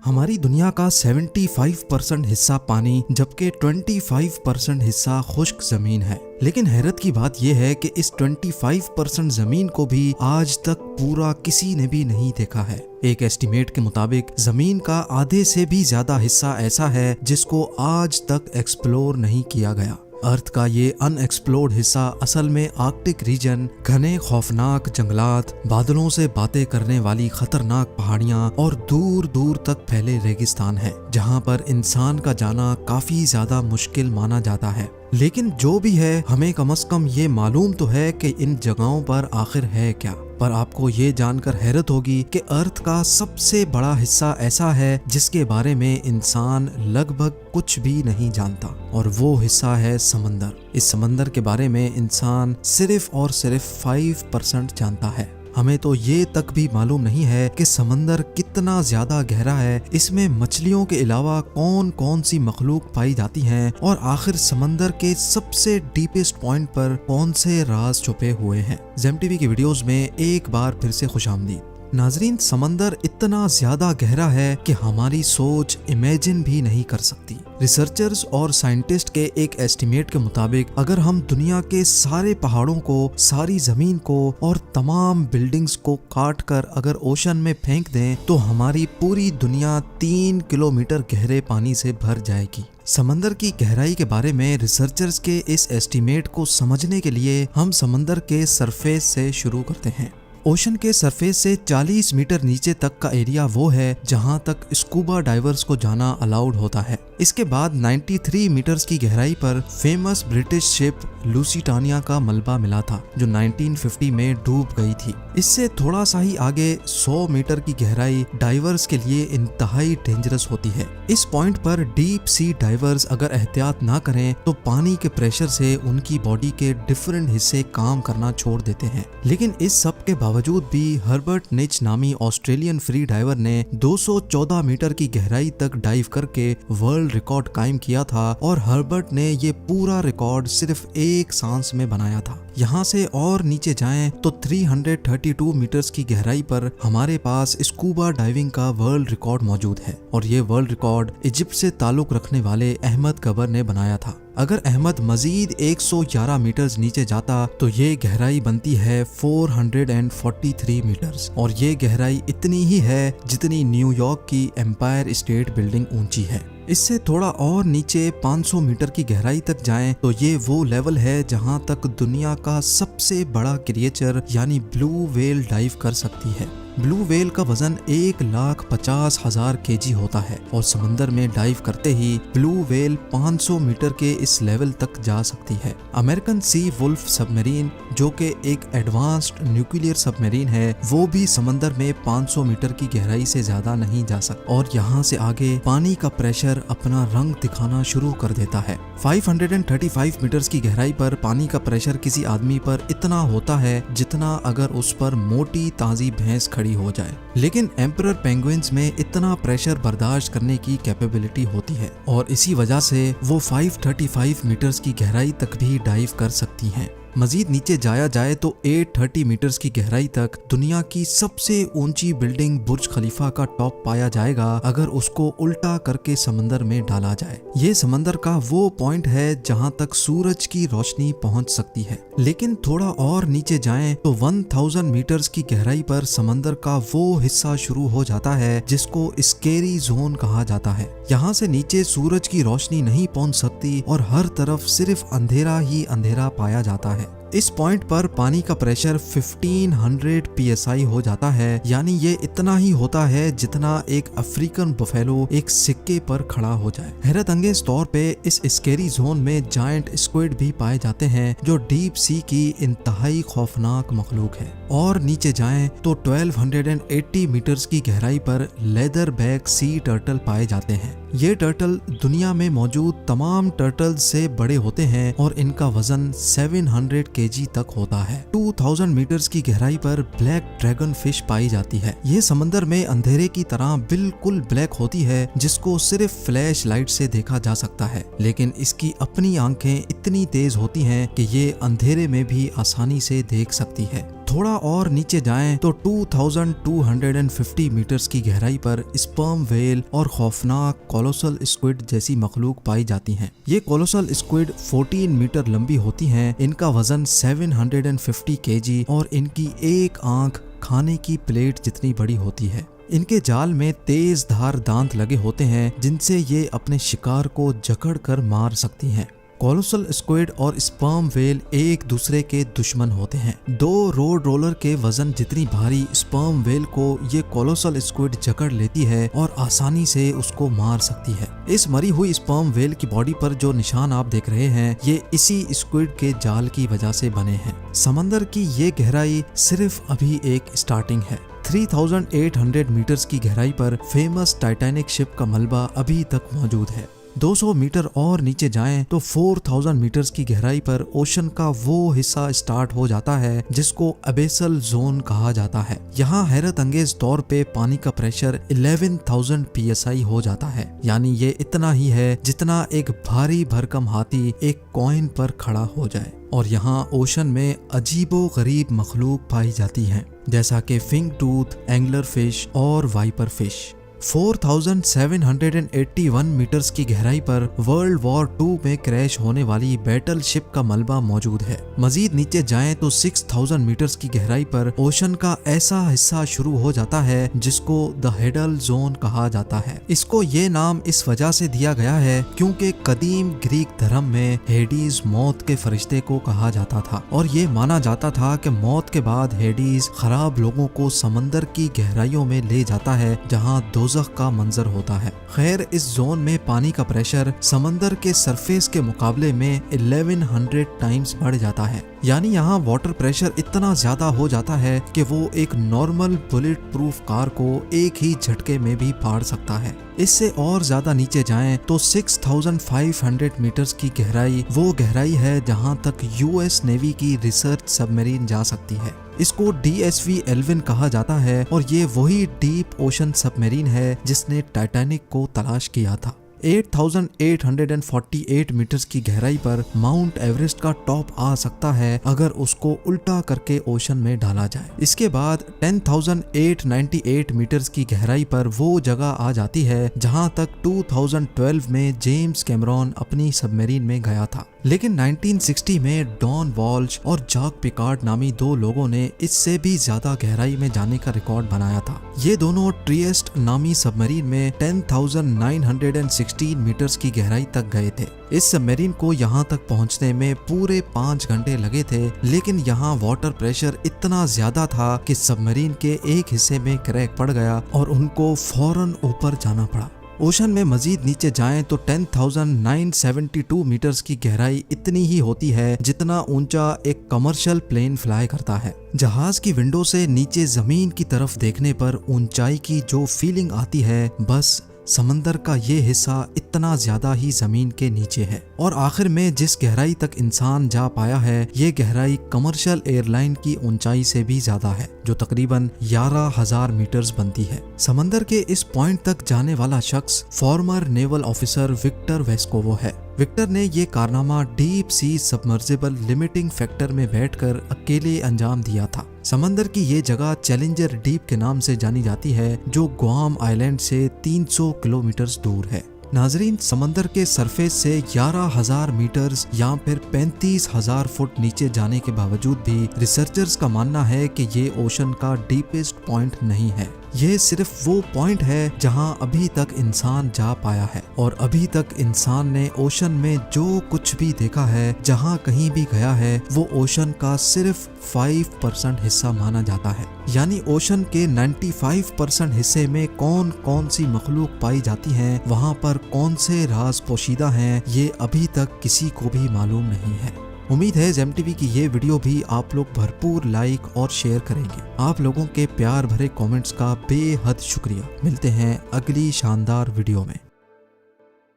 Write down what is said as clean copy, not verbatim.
हमारी दुनिया का 75% हिस्सा पानी जबकि 25% हिस्सा खुश्क जमीन है। लेकिन हैरत की बात यह है कि इस 25% जमीन को भी आज तक पूरा किसी ने भी नहीं देखा है। एक एस्टीमेट के मुताबिक जमीन का आधे से भी ज्यादा हिस्सा ऐसा है जिसको आज तक एक्सप्लोर नहीं किया गया। अर्थ का ये अनएक्सप्लोर्ड हिस्सा असल में आर्कटिक रीजन, घने खौफनाक जंगलात, बादलों से बातें करने वाली खतरनाक पहाड़ियां और दूर दूर तक फैले रेगिस्तान है, जहां पर इंसान का जाना काफी ज्यादा मुश्किल माना जाता है। लेकिन जो भी है, हमें कम से कम ये मालूम तो है कि इन जगहों पर आखिर है क्या। पर आपको ये जानकर हैरत होगी कि अर्थ का सबसे बड़ा हिस्सा ऐसा है जिसके बारे में इंसान लगभग कुछ भी नहीं जानता, और वो हिस्सा है समंदर। इस समंदर के बारे में इंसान सिर्फ और सिर्फ 5% जानता है। हमें तो ये तक भी मालूम नहीं है कि समंदर कितना ज्यादा गहरा है, इसमें मछलियों के अलावा कौन कौन सी मखलूक पाई जाती हैं, और आखिर समंदर के सबसे डीपेस्ट पॉइंट पर कौन से राज छुपे हुए हैं। जेम टीवी की वीडियोस में एक बार फिर से खुशामदीद। नाजरीन, समंदर इतना ज्यादा गहरा है कि हमारी सोच इमेजिन भी नहीं कर सकती। रिसर्चर्स और साइंटिस्ट के एक एस्टीमेट के मुताबिक अगर हम दुनिया के सारे पहाड़ों को, सारी जमीन को और तमाम बिल्डिंग्स को काट कर अगर ओशन में फेंक दें तो हमारी पूरी दुनिया 3 किलोमीटर गहरे पानी से भर जाएगी। समंदर की गहराई के बारे में रिसर्चर्स के इस एस्टीमेट को समझने के लिए हम समंदर के सरफेस से शुरू करते हैं। ओशन के सरफेस से 40 मीटर नीचे तक का एरिया वो है जहां तक स्कूबा डाइवर्स को जाना अलाउड होता है। इसके बाद 93 मीटर्स की गहराई पर फेमस ब्रिटिश शिप लूसिटानिया का मलबा मिला था, जो 1950 में डूब गई थी। इससे थोड़ा सा ही आगे 100 मीटर की गहराई डाइवर्स के लिए इंतहाई डेंजरस होती है। इस पॉइंट पर डीप सी डाइवर्स अगर एहतियात ना करें तो पानी के प्रेशर से उनकी बॉडी के डिफरेंट हिस्से काम करना छोड़ देते हैं। लेकिन इस सब के बावजूद भी हर्बर्ट निच नामी ऑस्ट्रेलियन फ्री डाइवर ने 214 मीटर की गहराई तक डाइव करके वर्ल्ड रिकॉर्ड कायम किया था, और हर्बर्ट ने ये पूरा रिकॉर्ड सिर्फ एक सांस में बनाया था। यहाँ से और नीचे जाएं तो 332 मीटर्स की गहराई पर हमारे पास स्कूबा डाइविंग का वर्ल्ड रिकॉर्ड मौजूद है, और ये वर्ल्ड रिकॉर्ड इजिप्ट से ताल्लुक रखने वाले अहमद गबर ने बनाया था। अगर अहमद मजीद 111 मीटर्स नीचे जाता तो ये गहराई बनती है 443 मीटर्स, और ये गहराई इतनी ही है जितनी न्यूयॉर्क की एम्पायर स्टेट बिल्डिंग ऊंची है। इससे थोड़ा और नीचे 500 मीटर की गहराई तक जाएं तो ये वो लेवल है जहां तक दुनिया का सबसे बड़ा क्रिएचर यानी ब्लू व्हेल डाइव कर सकती है। ब्लू व्हेल का वजन 1,50,000 kg होता है, और समंदर में डाइव करते ही ब्लू व्हेल 500 मीटर के इस लेवल तक जा सकती है। अमेरिकन सी वुल्फ सबमरीन, जो कि एक एडवांस्ड न्यूक्लियर सबमरीन है, वो भी समंदर में 500 मीटर की गहराई से ज्यादा नहीं जा सकता, और यहाँ से आगे पानी का प्रेशर अपना रंग दिखाना शुरू कर देता है। 535 मीटर्स की गहराई पर पानी का प्रेशर किसी आदमी पर इतना होता है जितना अगर उस पर मोटी ताजी भैंस खड़ी हो जाए। लेकिन एम्परर पेंगुइन्स में इतना प्रेशर बर्दाश्त करने की कैपेबिलिटी होती है, और इसी वजह से वो 535 मीटर्स की गहराई तक भी डाइव कर सकती हैं। मजीद नीचे जाया जाए तो 830 मीटर्स की गहराई तक दुनिया की सबसे ऊंची बिल्डिंग बुर्ज खलीफा का टॉप पाया जाएगा अगर उसको उल्टा करके समंदर में डाला जाए। ये समंदर का वो पॉइंट है जहां तक सूरज की रोशनी पहुंच सकती है। लेकिन थोड़ा और नीचे जाएं तो 1000 मीटर्स की गहराई पर समंदर का वो हिस्सा शुरू हो जाता है जिसको स्केरी जोन कहा जाता है। यहाँ से नीचे सूरज की रोशनी नहीं पहुंच सकती और हर तरफ सिर्फ अंधेरा ही अंधेरा पाया जाता है। इस पॉइंट पर पानी का प्रेशर 1500 psi हो जाता है, यानी ये इतना ही होता है जितना एक अफ्रीकन बफेलो एक सिक्के पर खड़ा हो जाए। हैरत अंगेज तौर पे इस स्केरी जोन में जायंट स्क्विड भी पाए जाते हैं, जो डीप सी की इंतहाई खौफनाक मखलूक है। और नीचे जाएं तो 1280 मीटर्स की गहराई पर लेदर बैक सी टर्टल पाए जाते हैं। ये टर्टल दुनिया में मौजूद तमाम टर्टल से बड़े होते हैं, और इनका वजन 700 kg तक होता है। 2000 मीटर्स की गहराई पर ब्लैक ड्रैगन फिश पाई जाती है। ये समंदर में अंधेरे की तरह बिल्कुल ब्लैक होती है, जिसको सिर्फ फ्लैश लाइट से देखा जा सकता है, लेकिन इसकी अपनी आंखें इतनी तेज होती हैं कि ये अंधेरे में भी आसानी से देख सकती है। थोड़ा और नीचे जाएं तो 2250 मीटर्स की गहराई पर स्पर्म व्हेल और खौफनाक कोलोसल स्क्विड जैसी मखलूक पाई जाती हैं। ये कोलोसल स्क्विड 14 मीटर लंबी होती हैं, इनका वजन 750 केजी और इनकी एक आंख खाने की प्लेट जितनी बड़ी होती है। इनके जाल में तेज धार दांत लगे होते हैं जिनसे ये अपने शिकार को जकड़ कर मार सकती हैं। कोलोसल स्क्विड और स्पर्म व्हेल एक दूसरे के दुश्मन होते हैं। 2 रोड रोलर के वजन जितनी भारी स्पर्म व्हेल को ये कोलोसल स्क्विड जकड़ लेती है और आसानी से उसको मार सकती है। इस मरी हुई स्पर्म व्हेल की बॉडी पर जो निशान आप देख रहे हैं ये इसी स्क्विड के जाल की वजह से बने हैं। समंदर की ये गहराई सिर्फ अभी एक स्टार्टिंग है। 3800 मीटर्स की गहराई पर फेमस टाइटैनिक शिप का मलबा अभी तक मौजूद है। 200 मीटर और नीचे जाएं तो 4000 मीटर्स की गहराई पर ओशन का वो हिस्सा स्टार्ट हो जाता है जिसको अबेसल जोन कहा जाता है। यहाँ हैरत अंगेज तौर पे पानी का प्रेशर 11,000 psi हो जाता है, यानी ये इतना ही है जितना एक भारी भरकम हाथी एक कॉइन पर खड़ा हो जाए। और यहाँ ओशन में अजीबो गरीब मखलूक पाई जाती हैं, जैसा कि फिंग टूथ, एंगलर फिश और वाइपर फिश। 4781 मीटर्स की गहराई पर वर्ल्ड वॉर 2 में क्रैश होने वाली बैटल शिप का मलबा मौजूद है। मजीद नीचे जाएं तो 6000 मीटर्स की गहराई पर ओशन का ऐसा हिस्सा शुरू हो जाता है जिसको द हेडल जोन कहा जाता है। इसको ये नाम इस वजह से दिया गया है क्योंकि कदीम ग्रीक धर्म में हेडीज मौत के फरिश्ते को कहा जाता था और ये माना जाता था कि मौत के बाद हेडीज खराब लोगों को समंदर की गहराइयों में ले जाता है जहाँ का मंजर होता है। खैर, इस जोन में पानी का प्रेशर समंदर के सरफेस के मुकाबले में 1100 टाइम्स बढ़ जाता है, यानी यहाँ वाटर प्रेशर इतना ज्यादा हो जाता है कि वो एक नॉर्मल बुलेट प्रूफ कार को एक ही झटके में भी फाड़ सकता है। इससे और ज्यादा नीचे जाएं तो 6500 मीटर्स की गहराई वो गहराई है जहाँ तक यूएस नेवी की रिसर्च सबमरीन जा सकती है। इसको DSV एल्विन कहा जाता है और ये वही डीप ओशन सबमरीन है जिसने टाइटैनिक को तलाश किया था। 8848 मीटर्स की गहराई पर माउंट एवरेस्ट का टॉप आ सकता है अगर उसको उल्टा करके ओशन में डाला जाए। इसके बाद 10898 मीटर्स की गहराई पर वो जगह आ जाती है जहां तक 2012 में जेम्स कैमरॉन अपनी सबमरीन में गया था, लेकिन 1960 में डॉन वॉल्श और जैक पिकार्ड नामी 2 लोगों ने इससे भी ज्यादा गहराई में जाने का रिकॉर्ड बनाया था। ये दोनों ट्रिएस्ट नामी सबमरीन में 10,916 मीटर्स की गहराई तक गए थे। इस सबमरीन को यहाँ तक पहुँचने में पूरे 5 घंटे लगे थे, लेकिन यहाँ वाटर प्रेशर इतना ज्यादा था कि सबमरीन के एक हिस्से में क्रैक पड़ गया और उनको फौरन ऊपर जाना पड़ा। ओशन में मजीद नीचे जाएं तो 10,972 मीटर्स की गहराई इतनी ही होती है जितना ऊंचा एक कमर्शियल प्लेन फ्लाई करता है। जहाज की विंडो से नीचे जमीन की तरफ देखने पर ऊंचाई की जो फीलिंग आती है, बस समंदर का ये हिस्सा इतना ज्यादा ही जमीन के नीचे है। और आखिर में जिस गहराई तक इंसान जा पाया है, ये गहराई कमर्शियल एयरलाइन की ऊंचाई से भी ज्यादा है, जो तकरीबन 11,000 मीटर्स बनती है। समंदर के इस पॉइंट तक जाने वाला शख्स former naval officer Victor Vescovo है। विक्टर ने ये कारनामा deep sea submersible limiting factor में बैठकर अकेले अंजाम दिया था। समंदर की ये जगह चैलेंजर डीप के नाम से जानी जाती है, जो गुआम आइलैंड से 300 किलोमीटर दूर है। नाजरीन, समंदर के सरफेस से 11,000 मीटर्स या फिर 35,000 फुट नीचे जाने के बावजूद भी रिसर्चर्स का मानना है कि ये ओशन का डीपेस्ट पॉइंट नहीं है। ये सिर्फ वो पॉइंट है जहां अभी तक इंसान जा पाया है, और अभी तक इंसान ने ओशन में जो कुछ भी देखा है, जहां कहीं भी गया है, वो ओशन का सिर्फ 5% हिस्सा माना जाता है। यानी ओशन के 95% हिस्से में कौन कौन सी मखलूक पाई जाती हैं, वहां पर कौन से राज पोशीदा हैं, ये अभी तक किसी को भी मालूम नहीं है। उम्मीद है ZEM की ये वीडियो भी आप लोग भरपूर लाइक और शेयर करेंगे। आप लोगों के प्यार भरे कमेंट्स का बेहद शुक्रिया। मिलते हैं अगली शानदार वीडियो में।